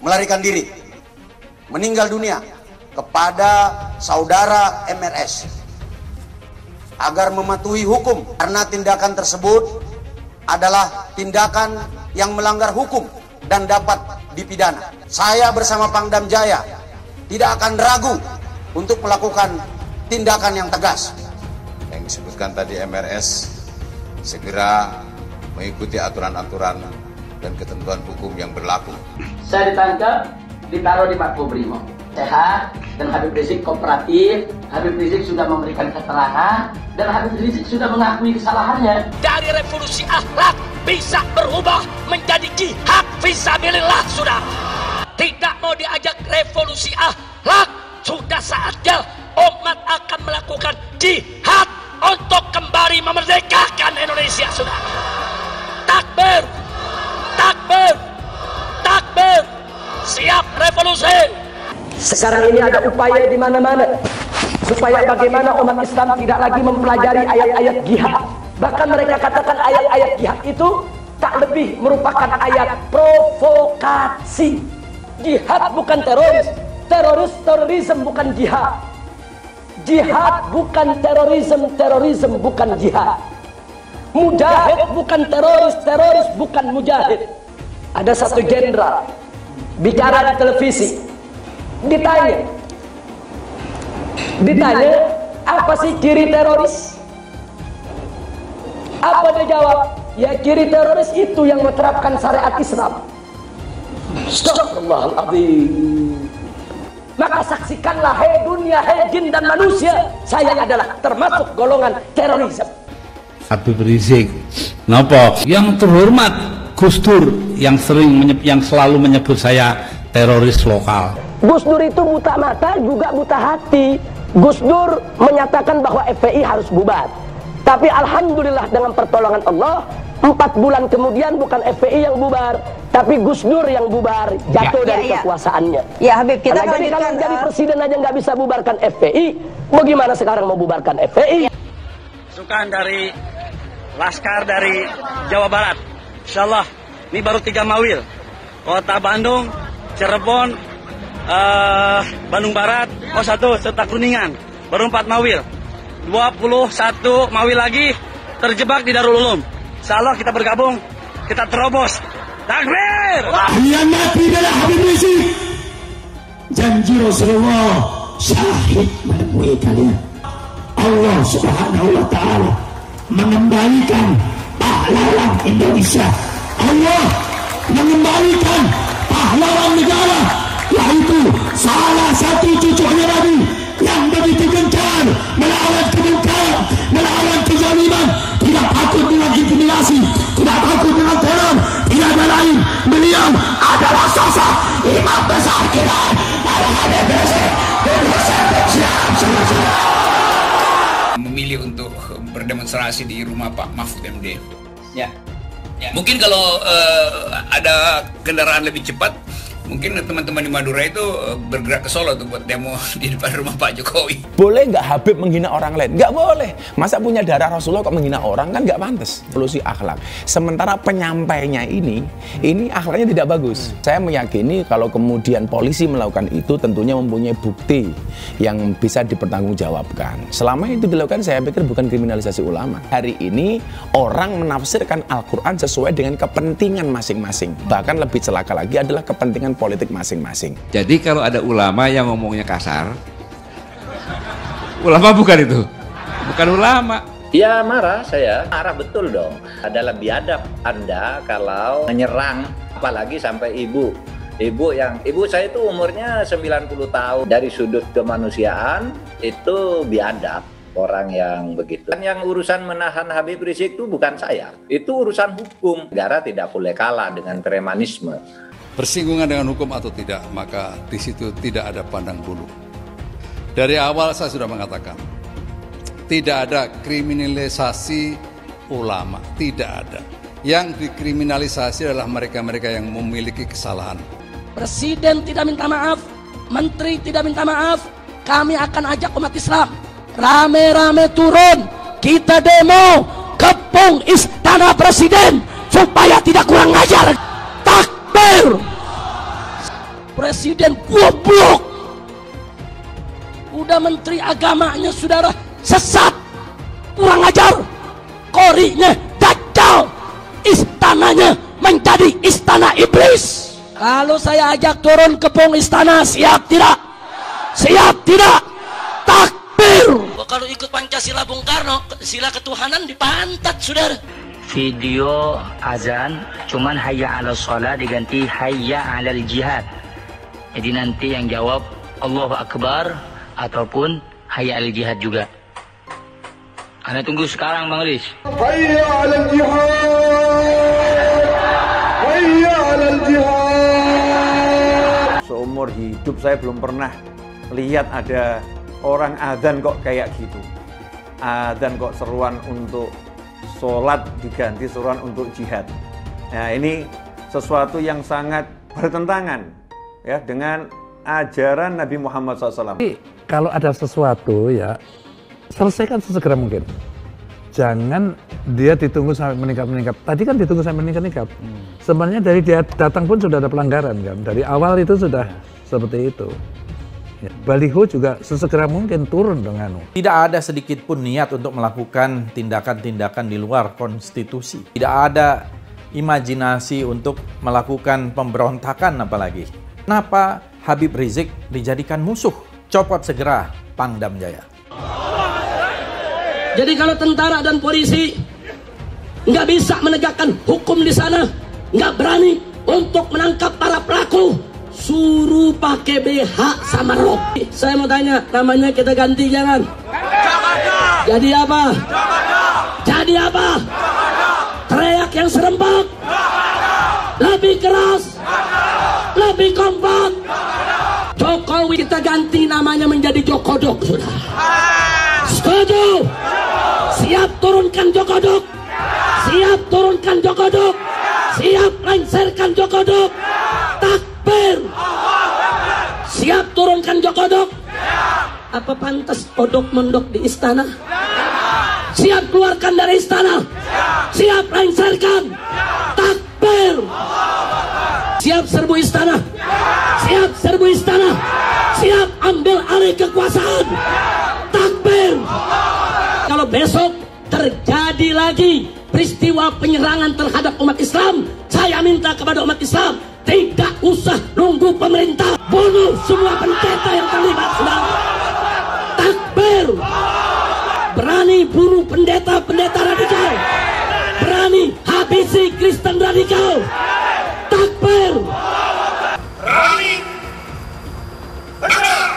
melarikan diri, meninggal dunia, kepada saudara MRS agar mematuhi hukum, karena tindakan tersebut adalah tindakan yang melanggar hukum dan dapat dipidana. Saya bersama Pangdam Jaya tidak akan ragu untuk melakukan tindakan yang tegas. Yang disebutkan tadi MRS segera mengikuti aturan-aturan dan ketentuan hukum yang berlaku. Saya ditangkap, ditaruh di Makobrimob. Sehat, dan Habib Rizik kooperatif. Habib Rizik sudah memberikan keterangan, dan Habib Rizik sudah mengakui kesalahannya. Dari revolusi akhlak bisa berubah menjadi jihad fisabilillah, sudah. Tidak mau diajak revolusi akhlak, sudah saatnya umat akan melakukan jihad untuk kembali memerdekakan Indonesia, sudah. Takbir, takbir, takbir, siap revolusi. Sekarang ini ada upaya di mana-mana supaya bagaimana umat Islam tidak lagi mempelajari ayat-ayat jihad. Bahkan mereka katakan ayat-ayat jihad itu tak lebih merupakan ayat provokasi. Jihad bukan teroris, terorisme bukan jihad. Jihad bukan terorisme bukan jihad. Mujahid bukan teroris bukan mujahid. Ada satu jenderal bicara di televisi, ditanya apa sih ciri teroris? Apa dia jawab? Ya, ciri teroris itu yang menerapkan syariat Islam. Astagfirullahaladzim. Maka saksikanlah, hei dunia, hei jin dan manusia, saya adalah termasuk golongan terorisme. Habib Rizik, napa? Yang terhormat Gus Dur yang selalu menyebut saya teroris lokal. Gus Dur itu buta mata juga buta hati. Gus Dur menyatakan bahwa FPI harus bubar. Tapi alhamdulillah dengan pertolongan Allah, 4 bulan kemudian bukan FPI yang bubar, tapi Gus Dur yang bubar, jatuh dari kekuasaannya. Ya Habib, kita jadi kalau jadi presiden aja nggak bisa bubarkan FPI, bagaimana sekarang mau bubarkan FPI? Pasukan dari Laskar dari Jawa Barat, insyaallah ini baru 3 mawil. Kota Bandung, Cirebon, Bandung Barat, serta Kuningan, baru 4 mawil. 21 mawil lagi terjebak di Darul Ulum. Insyaallah kita bergabung, kita terobos. Takbir! Yang mati adalah Habib Rizik. Janji Rasulullah syahid menemui kalian. Allah Subhanahu wa ta'ala mengembalikan pahlawan Indonesia. Allah mengembalikan pahlawan negara, yaitu salah satu cucunya Nabi yang begitu gencar melawan kemungkaran, melawan kezaliman, tidak takut dengan intimidasi, tidak takut dengan teror, tidak ada lain. Beliau adalah sosok imam besar kita, Habib Rizik. Memilih untuk berdemonstrasi di rumah Pak Mahfud MD. Ya. Mungkin kalau ada kendaraan lebih cepat, mungkin teman-teman di Madura itu bergerak ke Solo tuh buat demo di depan rumah Pak Jokowi. Boleh nggak Habib menghina orang lain? Nggak boleh. Masa punya darah Rasulullah kok menghina orang? Kan nggak pantas. Evolusi akhlak. Sementara penyampainya ini akhlaknya tidak bagus. Saya meyakini kalau kemudian polisi melakukan itu tentunya mempunyai bukti yang bisa dipertanggungjawabkan. Selama itu dilakukan, saya pikir bukan kriminalisasi ulama. Hari ini orang menafsirkan Al-Quran sesuai dengan kepentingan masing-masing. Bahkan lebih celaka lagi adalah kepentingan politik masing-masing. Jadi kalau ada ulama yang ngomongnya kasar, ulama bukan itu, bukan ulama. Ya marah saya, marah betul dong. Adalah biadab Anda kalau menyerang, apalagi sampai ibu. Ibu saya itu umurnya 90 tahun. Dari sudut kemanusiaan itu biadab orang yang begitu. Dan yang urusan menahan Habib Rizik itu bukan saya, itu urusan hukum. Negara tidak boleh kalah dengan premanisme. Bersinggungan dengan hukum atau tidak, maka di situ tidak ada pandang bulu. Dari awal saya sudah mengatakan, tidak ada kriminalisasi ulama, tidak ada. Yang dikriminalisasi adalah mereka-mereka yang memiliki kesalahan. Presiden tidak minta maaf, menteri tidak minta maaf, kami akan ajak umat Islam rame-rame turun, kita demo kepung istana presiden supaya tidak kurang ajar. Takbir! Presiden goblok. Udah menteri agamanya saudara sesat, kurang ajar, korinya dajjal, istananya menjadi istana iblis. Kalau saya ajak turun ke pung istana, siap tidak? Siap tidak? Takbir. Kalau ikut Pancasila Bung Karno, sila ketuhanan dipantat saudara. Video azan cuman hayya 'alal shalah diganti hayya 'alal jihad. Jadi nanti yang jawab Allahu Akbar ataupun hayya 'alal jihad juga. Anda tunggu sekarang Bang Riz. Hayya 'alal jihad. Hayya 'alal jihad. Seumur hidup saya belum pernah lihat ada orang adzan kok kayak gitu. Adzan kok seruan untuk sholat diganti seruan untuk jihad. Nah, ini sesuatu yang sangat bertentangan ya dengan ajaran Nabi Muhammad SAW. Kalau ada sesuatu ya selesaikan sesegera mungkin. Jangan dia ditunggu sampai meningkat. Tadi kan ditunggu sampai meningkat. Sebenarnya dari dia datang pun sudah ada pelanggaran kan. Dari awal itu sudah seperti itu. Ya, baliho juga sesegera mungkin turun dengan. Tidak ada sedikit pun niat untuk melakukan tindakan-tindakan di luar konstitusi. Tidak ada imajinasi untuk melakukan pemberontakan apalagi. Kenapa Habib Rizik dijadikan musuh? Copot segera Pangdam Jaya. Jadi kalau tentara dan polisi nggak bisa menegakkan hukum di sana, nggak berani untuk menangkap para pelaku, suruh pakai BH sama rok. Saya mau tanya, namanya kita ganti jangan? Jadi apa? Jadi apa? Teriak yang serempak, lebih keras, lebih kompak. Jokowi kita ganti namanya menjadi Jokodok, sudah. Setuju? Siap turunkan Jokodok. Siap turunkan Jokodok. Siap lengserkan Jokodok. Takbir. Siap turunkan Jokodok. Apa pantas odok mondok di istana? Siap keluarkan dari istana. Siap lengserkan. Takbir. Siap serbu istana. Siap serbu istana. Siap ambil alih kekuasaan. Takbir. Kalau besok terjadi lagi peristiwa penyerangan terhadap umat Islam, saya minta kepada umat Islam tidak usah nunggu pemerintah, bunuh semua pendeta yang terlibat, saudara. Takbir. Berani bunuh pendeta-pendeta radikal, berani habisi Kristen radikal. Takbir. Berani tegak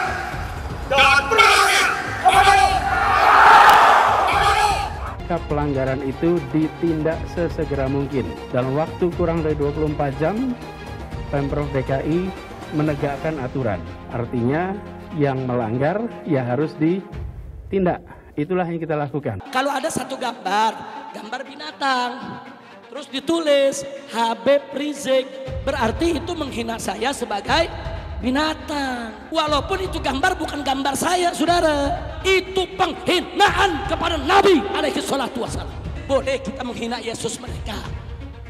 dan berani pelanggaran itu ditindak sesegera mungkin. Dalam waktu kurang dari 24 jam, Pemprov DKI menegakkan aturan. Artinya yang melanggar ya harus ditindak. Itulah yang kita lakukan. Kalau ada satu gambar binatang, terus ditulis Habib Rizik, berarti itu menghina saya sebagai binatang. Walaupun itu gambar bukan gambar saya, saudara. Itu penghinaan kepada Nabi alaihi salatu wassalam. Boleh kita menghina Yesus mereka,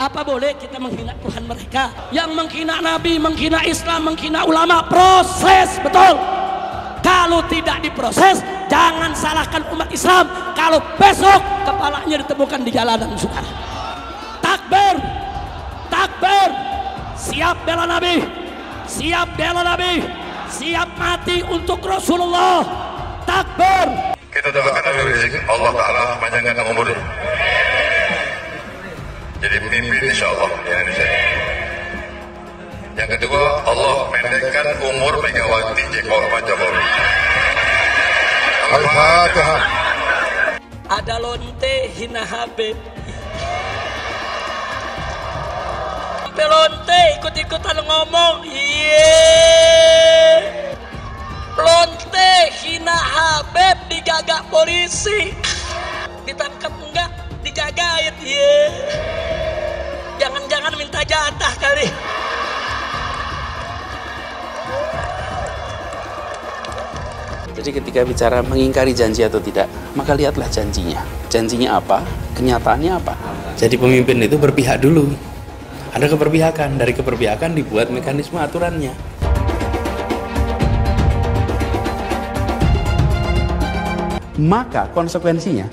apa boleh kita menghina Tuhan mereka? Yang menghina Nabi, menghina Islam, menghina ulama, proses, betul. Kalau tidak diproses, jangan salahkan umat Islam kalau besok kepalanya ditemukan di jalanan, saudara. Takbir. Takbir. Siap bela Nabi. Siap bela Nabi, siap mati untuk Rasulullah. Takbir. Kita doakan Habib Rizik, Allah Ta'ala panjangkan umur, jadi pemimpin insya Allah di Indonesia. Yang kedua, Allah pendekkan umur Megawati Pak Jokowi. Al-Fatihah. Ada lonte hina Habib. Lonte ikut-ikutan ngomong, lonte hina Habib digagak polisi, ditangkap enggak dijagain, jangan-jangan minta jatah kali. Jadi ketika bicara mengingkari janji atau tidak, maka lihatlah janjinya. Janjinya apa, kenyataannya apa. Jadi pemimpin itu berpihak dulu. Ada keberpihakan, dari keberpihakan dibuat mekanisme aturannya. maka konsekuensinya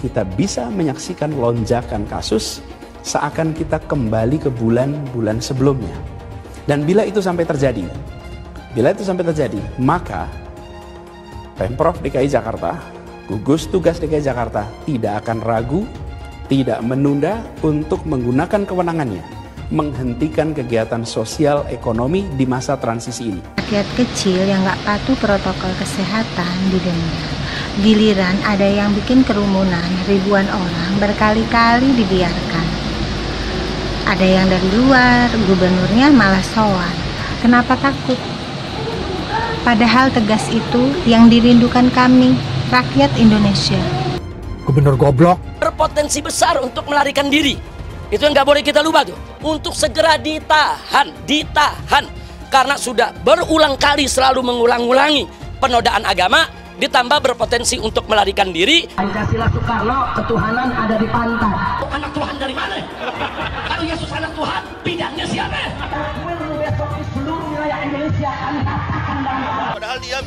kita bisa menyaksikan lonjakan kasus seakan kita kembali ke bulan-bulan sebelumnya. Dan bila itu sampai terjadi, maka Pemprov DKI Jakarta, gugus tugas DKI Jakarta tidak akan ragu, tidak menunda untuk menggunakan kewenangannya menghentikan kegiatan sosial ekonomi di masa transisi ini. Rakyat kecil yang nggak patuh protokol kesehatan didenda. Giliran ada yang bikin kerumunan, ribuan orang berkali-kali dibiarkan. Ada yang dari luar, gubernurnya malah sowan. Kenapa takut? Padahal tegas itu yang dirindukan kami, rakyat Indonesia. Gubernur goblok. Berpotensi besar untuk melarikan diri. Itu yang nggak boleh kita lupa tuh. Untuk segera ditahan. Karena sudah berulang kali selalu mengulang-ulangi penodaan agama, ditambah berpotensi untuk melarikan diri. Pancasila Soekarno, ketuhanan ada di pantai. Anak Tuhan dari mana? Kalau Yesus anak Tuhan, bidangnya siapa? Besok di seluruh wilayah Indonesia kami katakan dan padahal dia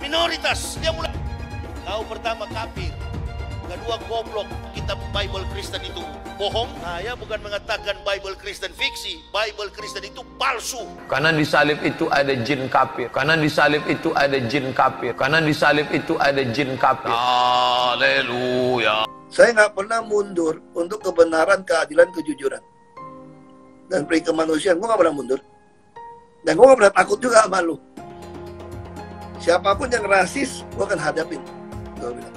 minoritas. Dia mulai tahu pertama kafir, kedua goblok. Kitab Bible Kristen itu bohong. Saya bukan mengatakan Bible Kristen fiksi, Bible Kristen itu palsu. Karena di salib itu ada jin kafir. Haleluya. Saya nggak pernah mundur untuk kebenaran, keadilan, kejujuran dan peri kemanusiaan. Gue nggak pernah mundur. Dan gue nggak pernah takut juga sama lu. Siapapun yang rasis, gue akan hadapin. Gue bilang.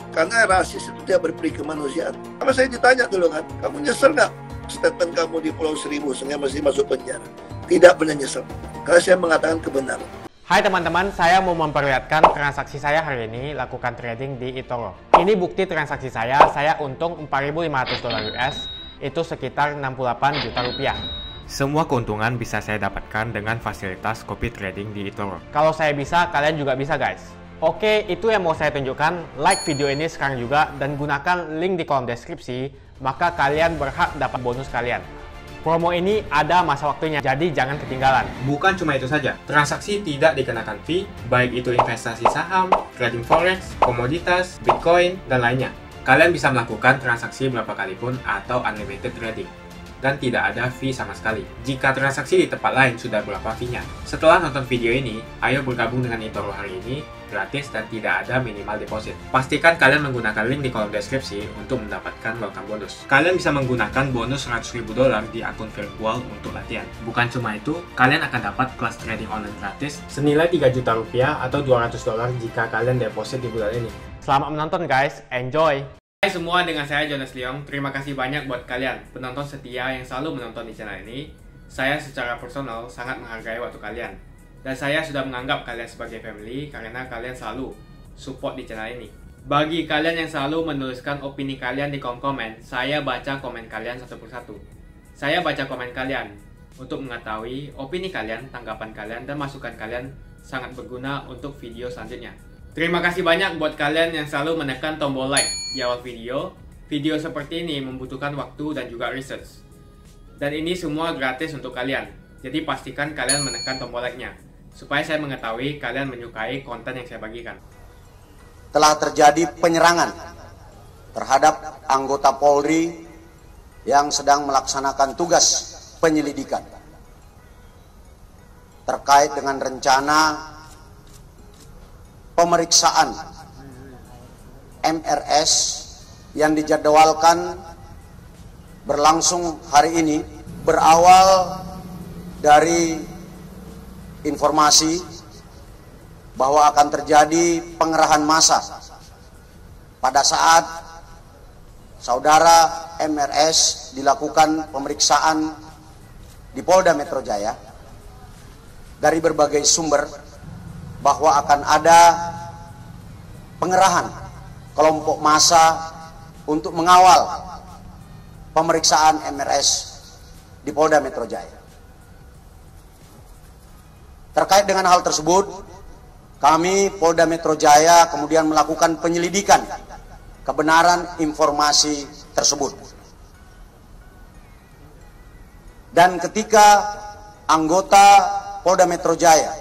Karena rasis itu dia berperi kemanusiaan. Kalau saya ditanya dulu kan, kamu nyesel nggak statement kamu di Pulau Seribu sehingga masih masuk penjara? Tidak pernah nyesel. Karena saya mengatakan kebenaran. Hai teman-teman, saya mau memperlihatkan transaksi saya hari ini lakukan trading di eToro. Ini bukti transaksi saya untung $4.500 US, itu sekitar 68 juta rupiah. Semua keuntungan bisa saya dapatkan dengan fasilitas copy trading di eToro. Kalau saya bisa, kalian juga bisa guys. Oke, itu yang mau saya tunjukkan. Like video ini sekarang juga dan gunakan link di kolom deskripsi, maka kalian berhak dapat bonus kalian. Promo ini ada masa waktunya, jadi jangan ketinggalan. Bukan cuma itu saja, transaksi tidak dikenakan fee, baik itu investasi saham, trading forex, komoditas, bitcoin, dan lainnya. Kalian bisa melakukan transaksi berapa kali pun atau unlimited trading. Dan tidak ada fee sama sekali. Jika transaksi di tempat lain sudah berapa fee-nya. Setelah nonton video ini, ayo bergabung dengan eToro hari ini, gratis dan tidak ada minimal deposit. Pastikan kalian menggunakan link di kolom deskripsi untuk mendapatkan welcome bonus. Kalian bisa menggunakan bonus $100.000 di akun virtual untuk latihan. Bukan cuma itu, kalian akan dapat kelas trading online gratis senilai 3 juta rupiah atau $200 jika kalian deposit di bulan ini. Selamat menonton guys, enjoy! Hai semua, dengan saya Jonas Leong. Terima kasih banyak buat kalian penonton setia yang selalu menonton di channel ini. Saya secara personal sangat menghargai waktu kalian. Dan saya sudah menganggap kalian sebagai family karena kalian selalu support di channel ini. Bagi kalian yang selalu menuliskan opini kalian di kolom komen, saya baca komen kalian satu persatu. Saya baca komen kalian untuk mengetahui opini kalian, tanggapan kalian, dan masukan kalian sangat berguna untuk video selanjutnya. Terima kasih banyak buat kalian yang selalu menekan tombol like di awal video. Video seperti ini membutuhkan waktu dan juga research. Dan ini semua gratis untuk kalian. Jadi pastikan kalian menekan tombol like-nya, supaya saya mengetahui kalian menyukai konten yang saya bagikan. Telah terjadi penyerangan terhadap anggota Polri yang sedang melaksanakan tugas penyelidikan terkait dengan rencana pemeriksaan MRS yang dijadwalkan berlangsung hari ini. Berawal dari informasi bahwa akan terjadi pengerahan massa pada saat saudara MRS dilakukan pemeriksaan di Polda Metro Jaya. Dari berbagai sumber bahwa akan ada pengerahan kelompok massa untuk mengawal pemeriksaan MRS di Polda Metro Jaya. Terkait dengan hal tersebut, kami Polda Metro Jaya kemudian melakukan penyelidikan kebenaran informasi tersebut. Dan ketika anggota Polda Metro Jaya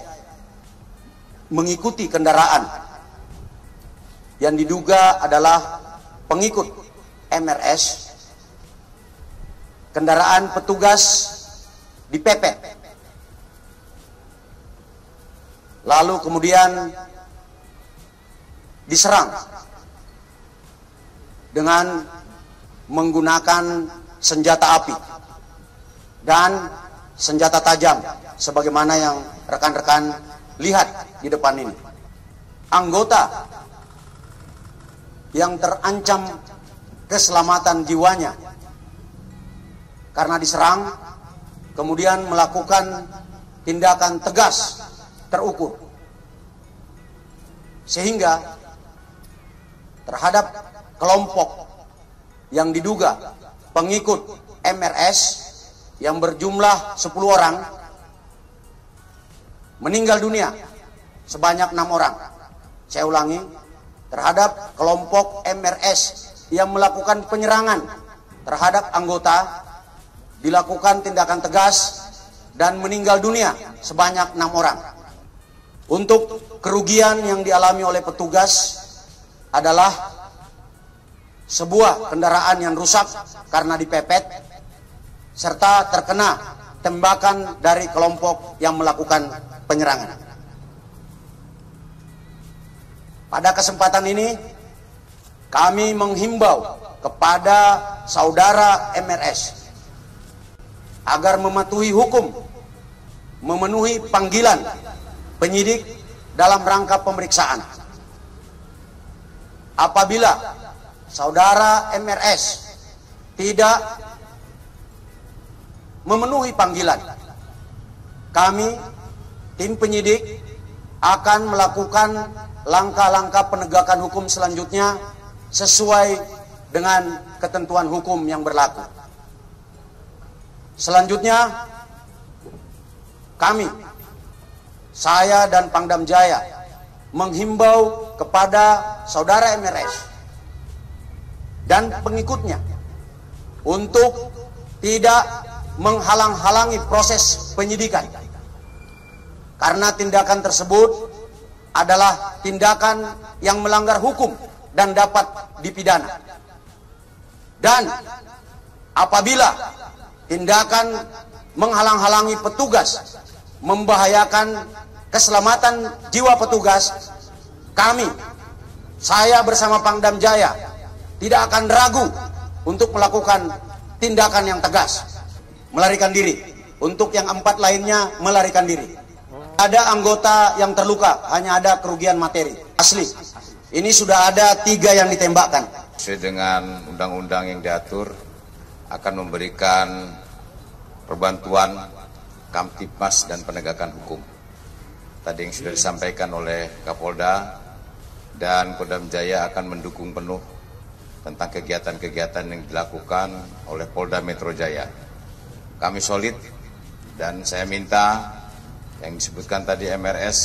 mengikuti kendaraan yang diduga adalah pengikut MRS, kendaraan petugas dipepet, lalu kemudian diserang dengan menggunakan senjata api dan senjata tajam sebagaimana yang rekan-rekan lihat di depan ini. Anggota yang terancam keselamatan jiwanya karena diserang kemudian melakukan tindakan tegas terukur sehingga terhadap kelompok yang diduga pengikut MRS yang berjumlah 10 orang meninggal dunia sebanyak 6 orang. Saya ulangi, terhadap kelompok MRS yang melakukan penyerangan terhadap anggota dilakukan tindakan tegas dan meninggal dunia sebanyak 6 orang. Untuk kerugian yang dialami oleh petugas adalah sebuah kendaraan yang rusak karena dipepet serta terkena tembakan dari kelompok yang melakukan penyerangan. Pada kesempatan ini kami menghimbau kepada saudara MRS agar mematuhi hukum, memenuhi panggilan penyidik dalam rangka pemeriksaan. Apabila saudara MRS tidak memenuhi panggilan, kami tim penyidik akan melakukan langkah-langkah penegakan hukum selanjutnya sesuai dengan ketentuan hukum yang berlaku. Selanjutnya kami, saya dan Pangdam Jaya menghimbau kepada saudara MRS dan pengikutnya untuk tidak menghalang-halangi proses penyidikan karena tindakan tersebut adalah tindakan yang melanggar hukum dan dapat dipidana. Dan apabila tindakan menghalang-halangi petugas membahayakan keselamatan jiwa petugas, kami, saya bersama Pangdam Jaya tidak akan ragu untuk melakukan tindakan yang tegas, melarikan diri. Untuk yang 4 lainnya melarikan diri. Ada anggota yang terluka, hanya ada kerugian materi. Asli, ini sudah ada 3 yang ditembakkan. Sesuai dengan undang-undang yang diatur, akan memberikan perbantuan Kamtibmas dan penegakan hukum. Tadi yang sudah disampaikan oleh Kapolda, dan Kodam Jaya akan mendukung penuh tentang kegiatan-kegiatan yang dilakukan oleh Polda Metro Jaya. Kami solid, dan saya minta yang disebutkan tadi MRS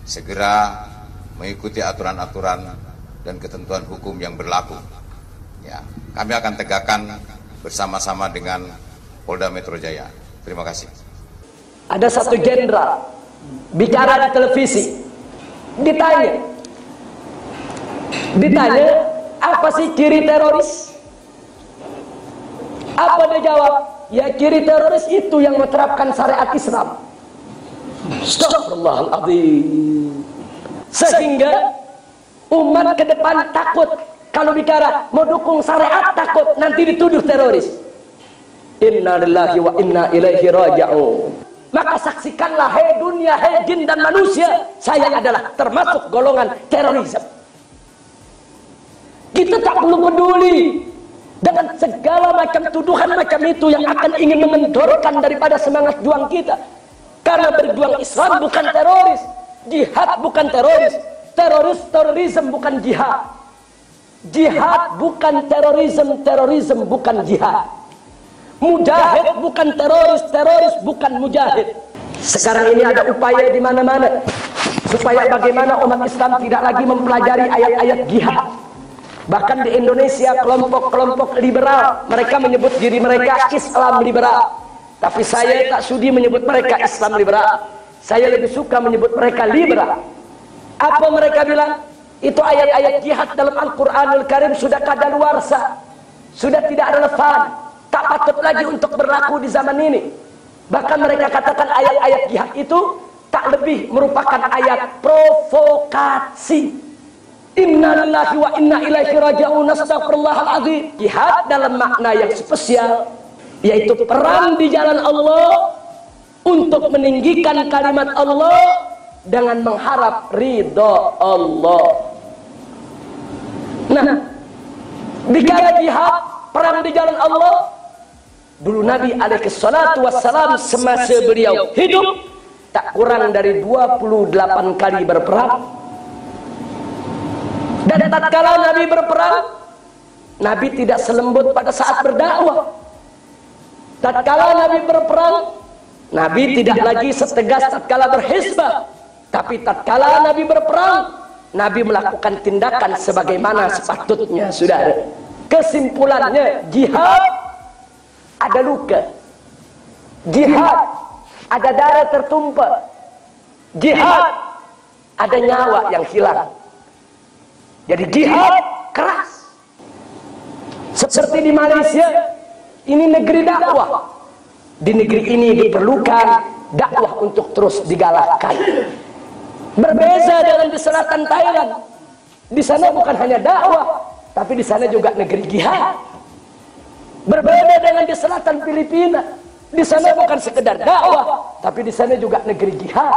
segera mengikuti aturan-aturan dan ketentuan hukum yang berlaku. Ya, kami akan tegakkan bersama-sama dengan Polda Metro Jaya. Terima kasih. Ada satu jenderal bicara di televisi, ditanya apa sih ciri teroris? Apa dia jawab? Ya, ciri teroris itu yang menerapkan syariat Islam. Astagfirullahaladzim. Sehingga umat ke depan takut kalau bicara mau dukung syariat, takut nanti dituduh teroris. Inna lillahi wa inna ilaihi raji'un. Maka saksikanlah, hei dunia, hei jin dan manusia, saya adalah termasuk golongan terorisme. Kita tak perlu peduli dengan segala macam tuduhan macam itu yang akan ingin mengendorkan daripada semangat juang kita. Karena berjuang Islam bukan teroris, jihad bukan teroris, terorisme bukan jihad, jihad bukan terorisme bukan jihad, mujahid bukan teroris bukan mujahid. Sekarang ini ada upaya di mana-mana supaya bagaimana umat Islam tidak lagi mempelajari ayat-ayat jihad. Bahkan di Indonesia kelompok-kelompok liberal, mereka menyebut diri mereka Islam liberal. Tapi saya tak sudi menyebut mereka Islam liberal. Saya lebih suka menyebut mereka liberal. Apa mereka bilang? Itu ayat-ayat jihad dalam Al-Quranul Karim sudah kadaluarsa, sudah tidak relevan, tak patut lagi untuk berlaku di zaman ini. Bahkan mereka katakan ayat-ayat jihad itu tak lebih merupakan ayat provokasi. Inna lillahi wa inna ilaihi raji'un, astagfirullahaladzim. Jihad dalam makna yang spesial, yaitu perang di jalan Allah untuk meninggikan kalimat Allah dengan mengharap ridho Allah. Nah, dikala jihad perang di jalan Allah, dulu Nabi alaihi salatu wassalam semasa beliau hidup tak kurang dari 28 kali berperang. Dan tatkala Nabi berperang, Nabi tidak selembut pada saat berdakwah. Tatkala Nabi berperang, Nabi tidak lagi setegas tatkala berhizbah. Tapi tatkala Nabi berperang, Nabi melakukan tindakan sebagaimana sepatutnya, saudara. Kesimpulannya, jihad ada luka, jihad ada darah tertumpah, jihad ada nyawa yang hilang. Jadi jihad keras. Seperti di Malaysia, ini negeri dakwah. Di negeri ini diperlukan dakwah untuk terus digalakkan. Berbeza dengan di selatan Thailand. Di sana bukan hanya dakwah, tapi di sana juga negeri jihad. Berbeda dengan di selatan Filipina. Di sana bukan sekedar dakwah, tapi di sana juga negeri jihad.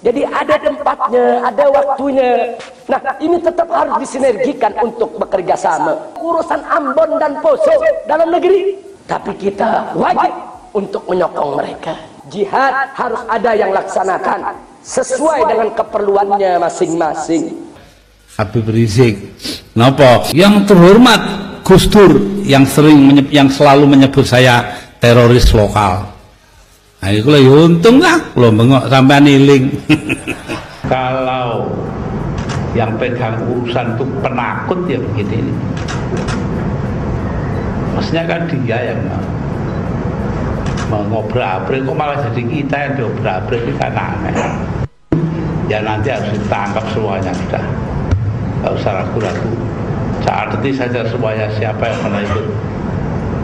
Jadi ada tempatnya, ada waktunya. Nah, ini tetap harus disinergikan untuk bekerja sama. Urusan Ambon dan Poso dalam negeri, tapi kita wajib untuk menyokong mereka. Jihad harus ada yang laksanakan sesuai dengan keperluannya masing-masing. Habib Rizik, napa? Yang terhormat Gus Dur yang selalu menyebut saya teroris lokal. Nah, itu lah untung lah, lo bengok sampai niling. Kalau yang pegang urusan itu penakut ya begini. Maksudnya kan dia yang mau ngobrak-abrik, kok malah jadi kita yang diobrak-abrik, itu kan aneh. Ya nanti harus ditangkap semuanya sudah. Gak usah ragu-ragu. Catat saja semuanya siapa yang pernah ikut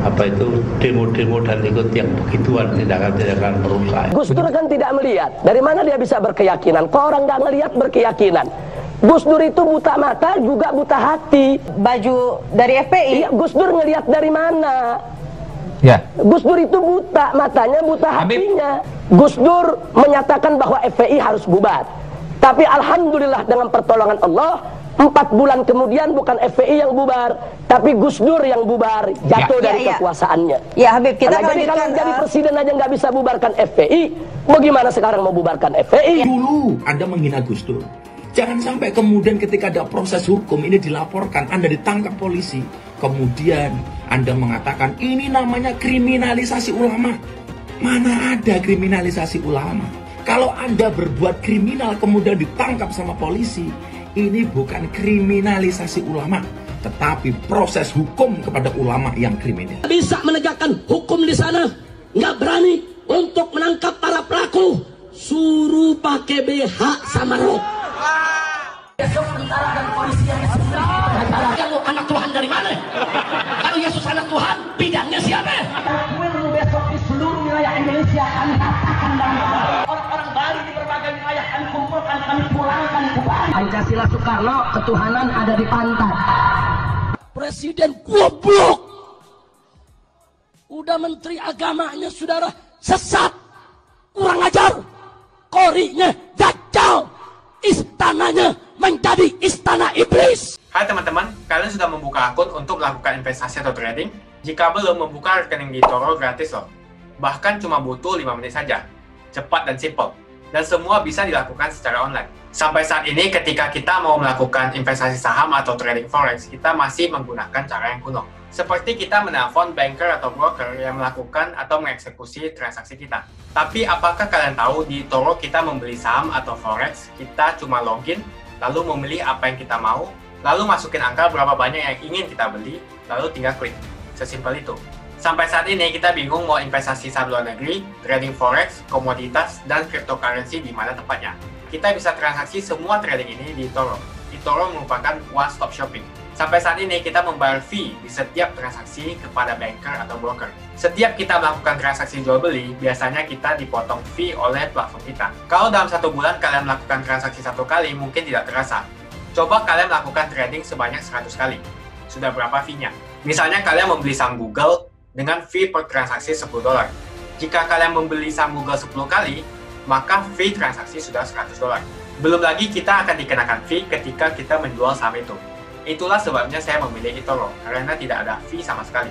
apa itu demo-demo dan ikut yang begituan, tindakan-tindakan merusak. Gus Dur kan tidak melihat. Dari mana dia bisa berkeyakinan? Kok orang nggak melihat berkeyakinan? Gus Dur itu buta mata juga buta hati. Baju dari FPI? Iya, Gus Dur ngelihat dari mana? Ya. Gus Dur itu buta matanya, buta hatinya. Gus Dur menyatakan bahwa FPI harus bubar. Tapi alhamdulillah dengan pertolongan Allah, 4 bulan kemudian bukan FPI yang bubar, tapi Gus Dur yang bubar, jatuh dari kekuasaannya. Ya Habib, kita jadi kalau jadi presiden aja nggak bisa bubarkan FPI, bagaimana sekarang mau bubarkan FPI? Dulu Anda menghina Gus Dur. Jangan sampai kemudian ketika ada proses hukum ini dilaporkan, Anda ditangkap polisi, kemudian Anda mengatakan ini namanya kriminalisasi ulama. Mana ada kriminalisasi ulama? Kalau Anda berbuat kriminal kemudian ditangkap sama polisi, ini bukan kriminalisasi ulama, tetapi proses hukum kepada ulama yang kriminal. Bisa menegakkan hukum di sana, nggak berani untuk menangkap para pelaku, suruh pakai BH sama rok. Besok tentara dan polisi yang kalau anak Tuhan dari mana? Kalau Yesus anak Tuhan, bidangnya siapa? Besok di seluruh wilayah Indonesia kami katakan dan orang-orang Bali di berbagai wilayah kami kumpulkan, kami pulangkan ke Bali. Pancasila Soekarno, ketuhanan ada di pantat. Presiden goblok. Udah menteri agamanya saudara sesat, kurang ajar, korinya dajjal, istananya menjadi istana iblis. Hai teman-teman, kalian sudah membuka akun untuk melakukan investasi atau trading? Jika belum, membuka rekening di Toro gratis loh. Bahkan cuma butuh 5 menit saja. Cepat dan simple. Dan semua bisa dilakukan secara online. Sampai saat ini ketika kita mau melakukan investasi saham atau trading forex, kita masih menggunakan cara yang kuno. Seperti kita menelpon banker atau broker yang melakukan atau mengeksekusi transaksi kita. Tapi apakah kalian tahu di Toro kita membeli saham atau forex, kita cuma login, lalu memilih apa yang kita mau, lalu masukin angka berapa banyak yang ingin kita beli, lalu tinggal klik. Sesimpel itu. Sampai saat ini kita bingung mau investasi saham luar negeri, trading forex, komoditas, dan cryptocurrency di mana tempatnya. Kita bisa transaksi semua trading ini di Toro. eToro merupakan one-stop shopping. Sampai saat ini kita membayar fee di setiap transaksi kepada banker atau broker. Setiap kita melakukan transaksi jual beli, biasanya kita dipotong fee oleh platform kita. Kalau dalam 1 bulan kalian melakukan transaksi 1 kali, mungkin tidak terasa. Coba kalian melakukan trading sebanyak 100 kali. Sudah berapa fee-nya? Misalnya kalian membeli saham Google dengan fee per transaksi $10. Jika kalian membeli saham Google 10 kali, maka fee transaksi sudah $100. Belum lagi kita akan dikenakan fee ketika kita menjual saham itu. Itulah sebabnya saya memilih eToro, karena tidak ada fee sama sekali.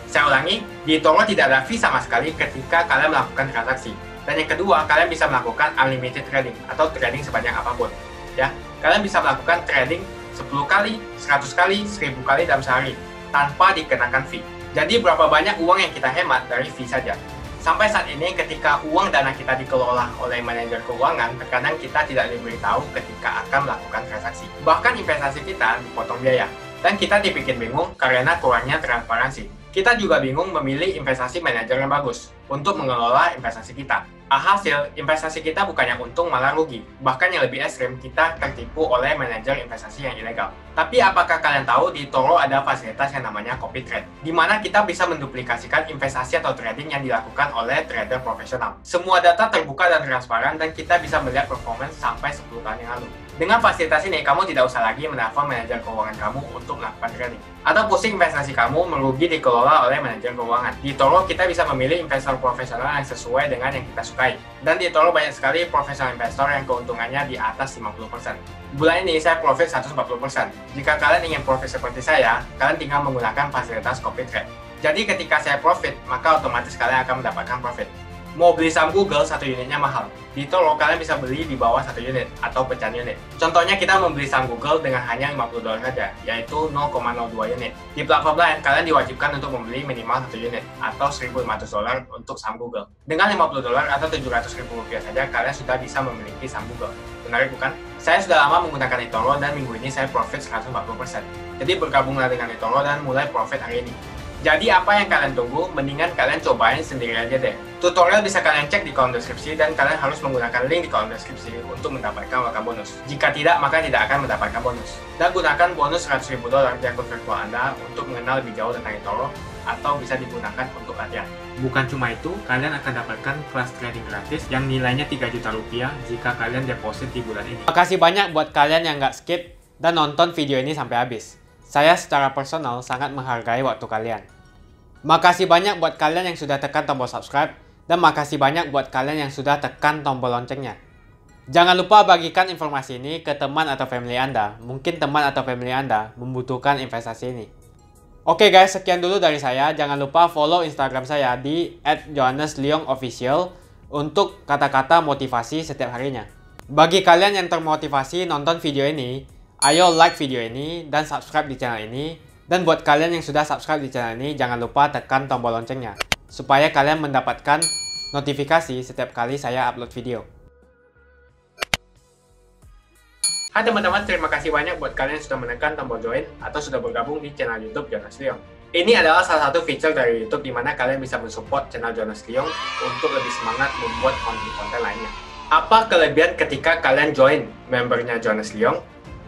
Saya ulangi, di eToro tidak ada fee sama sekali ketika kalian melakukan transaksi. Dan yang kedua, kalian bisa melakukan unlimited trading atau trading sebanyak apapun. Ya, kalian bisa melakukan trading 10 kali, 100 kali, 1000 kali dalam sehari tanpa dikenakan fee. Jadi berapa banyak uang yang kita hemat dari fee saja. Sampai saat ini ketika uang dana kita dikelola oleh manajer keuangan, terkadang kita tidak diberitahu ketika akan melakukan transaksi. Bahkan investasi kita dipotong biaya. Dan kita dibikin bingung karena kurangnya transparansi. Kita juga bingung memilih investasi manajer yang bagus untuk mengelola investasi kita. Alhasil, investasi kita bukannya untung malah rugi. Bahkan yang lebih ekstrim, kita tertipu oleh manajer investasi yang ilegal. Tapi apakah kalian tahu di eToro ada fasilitas yang namanya copy trade, di mana kita bisa menduplikasikan investasi atau trading yang dilakukan oleh trader profesional. Semua data terbuka dan transparan dan kita bisa melihat performance sampai 10 tahun yang lalu. Dengan fasilitas ini, kamu tidak usah lagi menelpon manajer keuangan kamu untuk melakukan trading. Atau pusing investasi kamu merugi dikelola oleh manajer keuangan. Di eToro, kita bisa memilih investor profesional yang sesuai dengan yang kita sukai. Dan di eToro banyak sekali profesional investor yang keuntungannya di atas 50%. Bulan ini saya profit 140%. Jika kalian ingin profit seperti saya, kalian tinggal menggunakan fasilitas copy trade. Jadi ketika saya profit, maka otomatis kalian akan mendapatkan profit. Mau beli saham Google, 1 unitnya mahal. Di eToro, kalian bisa beli di bawah 1 unit atau pecahan unit. Contohnya kita membeli saham Google dengan hanya $50 saja, yaitu 0,02 unit. Di platform lain, kalian diwajibkan untuk membeli minimal 1 unit atau $1.500 untuk saham Google. Dengan $50 atau Rp700.000 saja, kalian sudah bisa memiliki saham Google. Menarik bukan? Saya sudah lama menggunakan eToro dan minggu ini saya profit 140%. Jadi bergabunglah dengan eToro dan mulai profit hari ini. Jadi apa yang kalian tunggu? Mendingan kalian cobain sendiri aja deh. Tutorial bisa kalian cek di kolom deskripsi dan kalian harus menggunakan link di kolom deskripsi untuk mendapatkan welcome bonus. Jika tidak, maka tidak akan mendapatkan bonus. Dan gunakan bonus $100.000 di akun virtual Anda untuk mengenal lebih jauh tentang eToro atau bisa digunakan untuk latihan. Bukan cuma itu, kalian akan dapatkan kelas trading gratis yang nilainya Rp3 juta jika kalian deposit di bulan ini. Makasih banyak buat kalian yang nggak skip dan nonton video ini sampai habis. Saya secara personal sangat menghargai waktu kalian. Makasih banyak buat kalian yang sudah tekan tombol subscribe dan makasih banyak buat kalian yang sudah tekan tombol loncengnya. Jangan lupa bagikan informasi ini ke teman atau family Anda. Mungkin teman atau family Anda membutuhkan investasi ini. Oke guys, sekian dulu dari saya. Jangan lupa follow Instagram saya di @johannesleongofficial untuk kata-kata motivasi setiap harinya. Bagi kalian yang termotivasi nonton video ini, ayo like video ini dan subscribe di channel ini. Dan buat kalian yang sudah subscribe di channel ini, jangan lupa tekan tombol loncengnya supaya kalian mendapatkan notifikasi setiap kali saya upload video. Hai teman-teman, terima kasih banyak buat kalian yang sudah menekan tombol join atau sudah bergabung di channel YouTube Jonas Leong. Ini adalah salah satu feature dari YouTube di mana kalian bisa mensupport channel Jonas Leong untuk lebih semangat membuat konten-konten lainnya. Apa kelebihan ketika kalian join membernya Jonas Leong?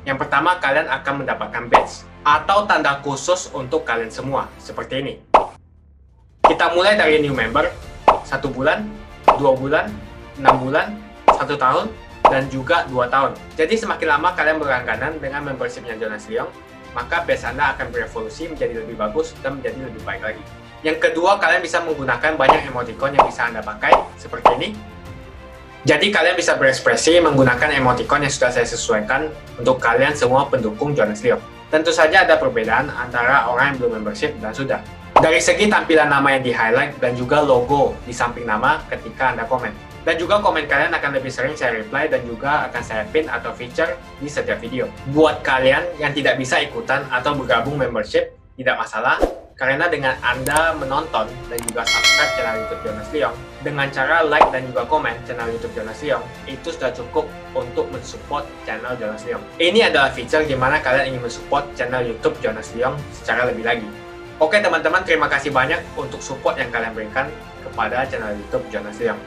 Yang pertama, kalian akan mendapatkan badge atau tanda khusus untuk kalian semua, seperti ini. Kita mulai dari new member, 1 bulan, 2 bulan, 6 bulan, 1 tahun, dan juga 2 tahun. Jadi semakin lama kalian berlangganan dengan membershipnya Jonas Leong, maka badge Anda akan berevolusi menjadi lebih bagus dan menjadi lebih baik lagi. Yang kedua, kalian bisa menggunakan banyak emoticon yang bisa Anda pakai, seperti ini. Jadi kalian bisa berekspresi menggunakan emoticon yang sudah saya sesuaikan untuk kalian semua pendukung Jonas Leong. Tentu saja ada perbedaan antara orang yang belum membership dan sudah. Dari segi tampilan nama yang di-highlight dan juga logo di samping nama ketika Anda komen. Dan juga komen kalian akan lebih sering saya reply dan juga akan saya pin atau feature di setiap video. Buat kalian yang tidak bisa ikutan atau bergabung membership, tidak masalah. Karena dengan Anda menonton dan juga subscribe channel YouTube Jonas Leong, dengan cara like dan juga komen channel YouTube Jonas Leong, itu sudah cukup untuk mensupport channel Jonas Leong. Ini adalah feature di mana kalian ingin mensupport channel YouTube Jonas Leong secara lebih lagi. Oke teman-teman, terima kasih banyak untuk support yang kalian berikan kepada channel YouTube Jonas Leong.